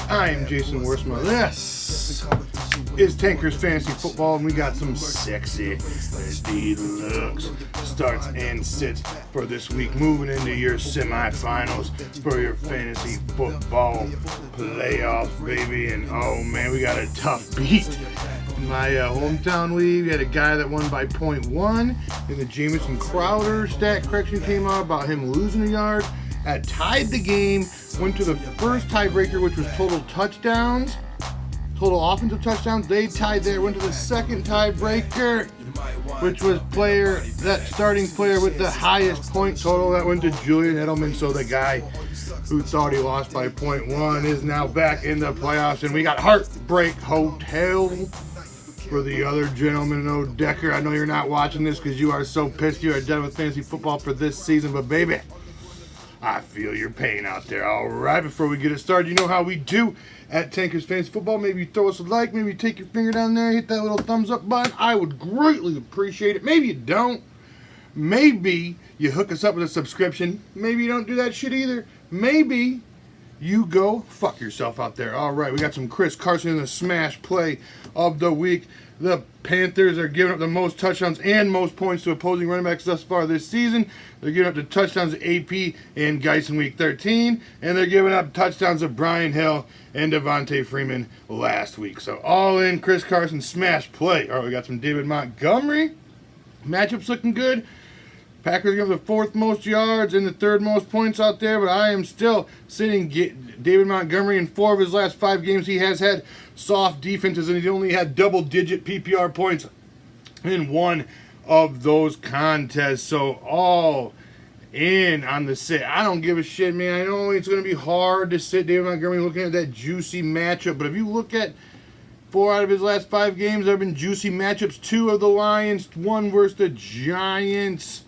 I am Jason Wiersema. This is Tankers Fantasy Football, and we got some sexy deluxe starts and sits for this week, moving into your semifinals for your fantasy football playoffs, baby. And oh man, we got a tough beat. In my hometown league, we had a guy that won by 0.1, and the Jamison Crowder stat correction came out about him losing a yard. Tied the game, went to the first tiebreaker, which was total touchdowns, total offensive touchdowns. They tied there, went to the second tiebreaker, which was that starting player with the highest point total. That went to Julian Edelman. So the guy who thought he lost by 0.1 is now back in the playoffs, and we got Heartbreak Hotel for the other gentleman. No, Decker, I know you're not watching this because you are so pissed you are done with fantasy football for this season, but baby, I feel your pain out there. All right, before we get it started, you know how we do at Tankers Fantasy Football. Maybe you throw us a like, maybe you take your finger down there, hit that little thumbs up button. I would greatly appreciate it. Maybe you don't. Maybe you hook us up with a subscription. Maybe you don't do that shit either. Maybe you go fuck yourself out there. All right, we got some Chris Carson in the smash play of the week. The Panthers are giving up the most touchdowns and most points to opposing running backs thus far this season. They're giving up the touchdowns to AP and Geis in Week 13, and they're giving up touchdowns to Brian Hill and Devontae Freeman last week. So all in Chris Carson smash play. All right, we got some David Montgomery. Matchups looking good. Packers give the fourth most yards and the third most points out there, but I am still sitting David Montgomery in 4 of his last 5 games. He has had soft defenses, and he's only had double-digit PPR points in 1 of those contests. So all in on the sit. I don't give a shit, man. I know it's going to be hard to sit David Montgomery looking at that juicy matchup, but if you look at 4 out of his last 5 games, there have been juicy matchups. 2 of the Lions, 1 versus the Giants.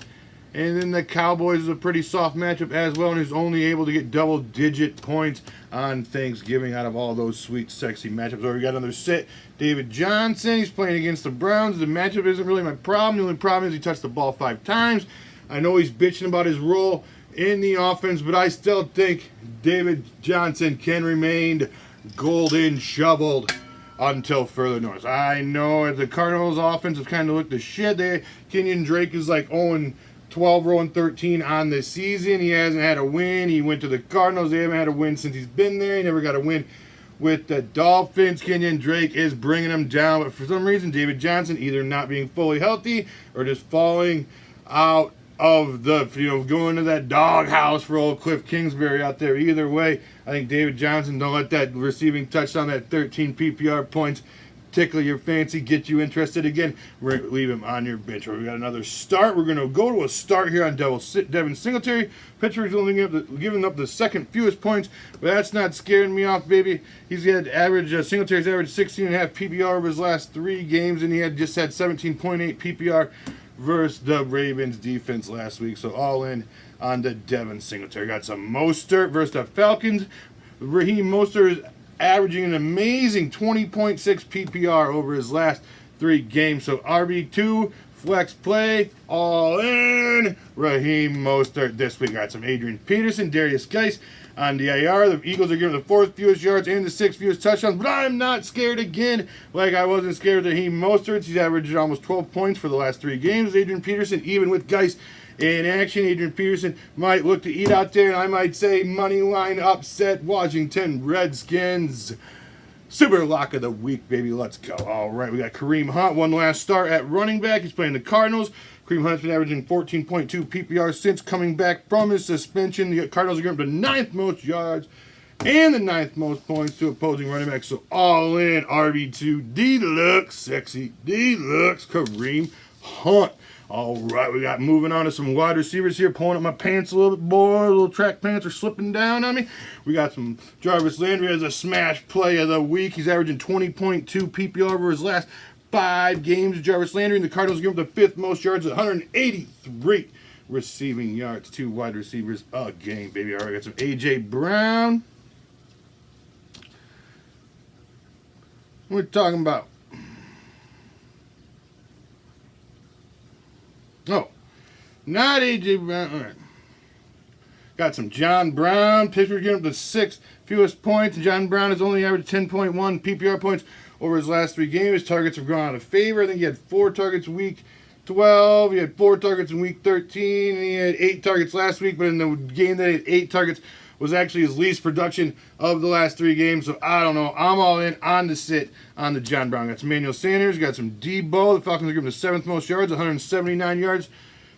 And then the Cowboys is a pretty soft matchup as well, and he's only able to get double-digit points on Thanksgiving out of all those sweet, sexy matchups. Or we got another sit. David Johnson, he's playing against the Browns. The matchup isn't really my problem. The only problem is he touched the ball 5 times. I know he's bitching about his role in the offense, but I still think David Johnson can remain golden shoveled until further notice. I know the Cardinals' offense have kind of looked to shit. Kenyon Drake is like 0-12, 0-13 on the season. He hasn't had a win. He went to the Cardinals. They haven't had a win since he's been there. He never got a win with the Dolphins. Kenyon Drake is bringing him down, but for some reason, David Johnson either not being fully healthy or just falling out of the, going to that doghouse for old Cliff Kingsbury out there. Either way, I think David Johnson, don't let that receiving touchdown, that 13 PPR points, tickle your fancy, get you interested again. We're going to leave him on your bench. We got another start. We're going to go to a start here on Devin Singletary. Pittsburgh's only giving up the second fewest points, but that's not scaring me off, baby. He's had Singletary's average 16.5 PPR over his last 3 games, and he had 17.8 PPR versus the Ravens defense last week. So all in on the Devin Singletary. Got some Mostert versus the Falcons. Raheem Mostert is averaging an amazing 20.6 PPR over his last 3 games. So RB2, flex play, all in. Raheem Mostert this week. Got some Adrian Peterson, Darius Geis on the IR. The Eagles are giving the 4th fewest yards and the 6th fewest touchdowns, but I'm not scared again like I wasn't scared of Raheem Mostert. He's averaged almost 12 points for the last 3 games. Adrian Peterson, even with Geis in action, Adrian Peterson might look to eat out there, and I might say money line upset Washington Redskins. Super lock of the week, baby. Let's go. All right, we got Kareem Hunt, one last start at running back. He's playing the Cardinals. Kareem Hunt's been averaging 14.2 PPR since coming back from his suspension. The Cardinals are giving him the 9th most yards and the 9th most points to opposing running backs. So all in RB2 Deluxe, sexy Deluxe Kareem Hunt. All right, we got moving on to some wide receivers here. Pulling up my pants a little bit, boy. Little track pants are slipping down on me. We got some Jarvis Landry as a smash play of the week. He's averaging 20.2 PPR over his last 5 games. Jarvis Landry and the Cardinals give him the 5th most yards at 183 receiving yards. 2 wide receivers a game, baby. All right, got some A.J. Brown. What are we talking about? Oh, not A.J. Brown. All right. Got some John Brown. Pittsburgh getting up the sixth fewest points. John Brown has only averaged 10.1 PPR points over his last 3 games. His targets have gone out of favor. I think he had 4 targets week 12. He had 4 targets in week 13. And he had 8 targets last week. But in the game that he had 8 targets was actually his least production of the last 3 games. So I don't know. I'm all in on the sit on the John Brown. Got some Emmanuel Sanders. Got some Debo. The Falcons are giving the 7th most yards, 179 yards.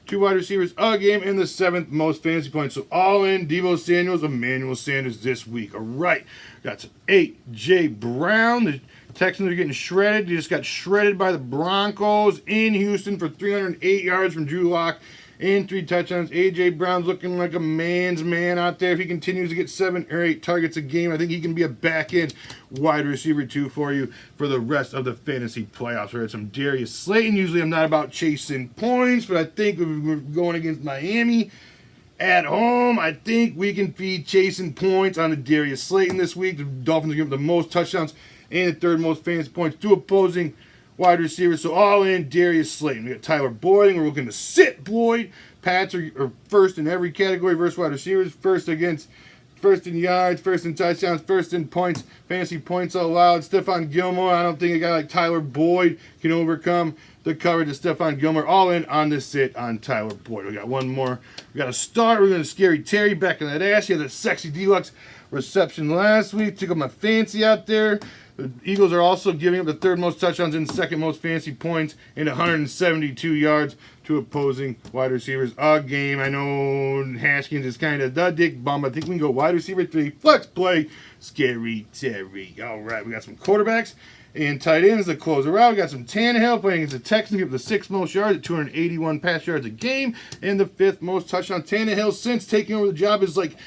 2 wide receivers a game, and the 7th most fantasy points. So all in, Debo Samuels, Emmanuel Sanders this week. All right. Got some A.J. Brown. The Texans are getting shredded. They just got shredded by the Broncos in Houston for 308 yards from Drew Lock and 3 touchdowns. A.J. Brown's looking like a man's man out there. If he continues to get 7 or 8 targets a game, I think he can be a back-end wide receiver, too, for you for the rest of the fantasy playoffs. We had some Darius Slayton. Usually I'm not about chasing points, but I think if we're going against Miami at home, I think we can feed chasing points on the Darius Slayton this week. The Dolphins are giving the most touchdowns and the 3rd most fantasy points to opposing wide receivers. So all in, Darius Slayton. We got Tyler Boyd. We're looking to sit Boyd. Pats are first in every category versus wide receivers. First in yards, first in touchdowns, first in points, fantasy points allowed. Stephon Gilmore. I don't think a guy like Tyler Boyd can overcome the coverage of Stephon Gilmore. All in on the sit on Tyler Boyd. We got one more. We got a start. We're going to Scary Terry back in that ass. He had a sexy deluxe reception last week. Took up my fancy out there. The Eagles are also giving up the 3rd most touchdowns and 2nd most fantasy points and 172 yards to opposing wide receivers a game. I know Haskins is kind of the dick bomb. I think we can go wide receiver 3, flex play, Scary Terry. All right, we got some quarterbacks and tight ends to close her out. We got some Tannehill playing against the Texans, give the 6th most yards at 281 pass yards a game and the 5th most touchdowns. Tannehill, since taking over the job, is like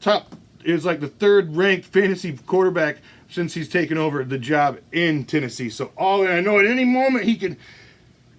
the 3rd ranked fantasy quarterback since he's taken over the job in Tennessee. So all in, I know at any moment he could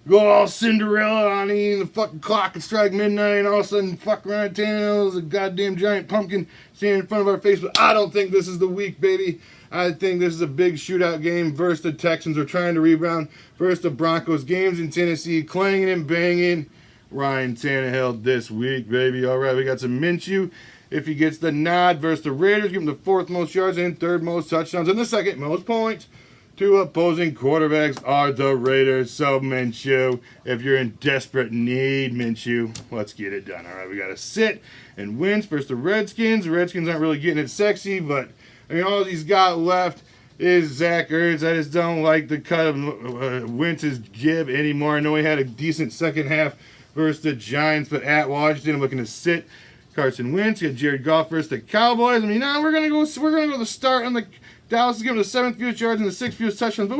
go all Cinderella on me and the fucking clock could strike midnight and all of a sudden fuck Ryan Tannehill is a goddamn giant pumpkin standing in front of our face. But I don't think this is the week, baby. I think this is a big shootout game versus the Texans. We're trying to rebound versus the Broncos. Games in Tennessee, clanging and banging. Ryan Tannehill this week, baby. All right, we got some Minshew. If he gets the nod versus the Raiders, give him the 4th most yards and 3rd most touchdowns and the 2nd most points to opposing quarterbacks are the Raiders. So Minshew, if you're in desperate need, Minshew, let's get it done. All right, we got to sit and Wentz versus the Redskins. The Redskins aren't really getting it sexy, but I mean, all he's got left is Zach Ertz. I just don't like the cut of Wentz's jib anymore. I know he had a decent second half versus the Giants, but at Washington, I'm looking to sit Carson Wentz. You got Jared Goff versus the Cowboys. I mean, now we're gonna go the start on the Dallas is giving the 7th fewest yards and the 6th fewest touchdowns, but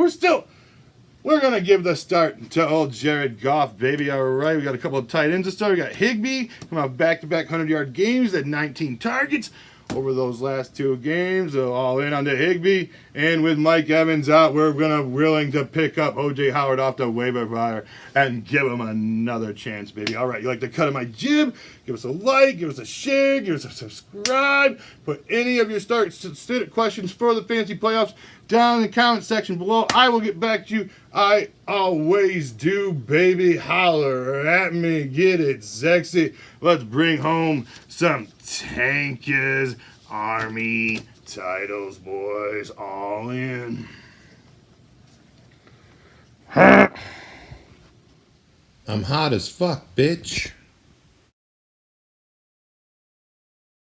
we're gonna give the start to old Jared Goff, baby. All right, we got a couple of tight ends to start. We got Higbee coming off back-to-back 100-yard games at 19 targets over those last 2 games. So all in on the Higbee. And with Mike Evans out, we're willing to pick up O.J. Howard off the waiver wire and give him another chance, baby. All right, you like the cut of my jib? Give us a like, give us a share, give us a subscribe. Put any of your sit questions for the fantasy playoffs down in the comment section below. I will get back to you. I always do, baby. Holler at me. Get it sexy. Let's bring home some Tankers Army titles, boys. All in. I'm hot as fuck, bitch.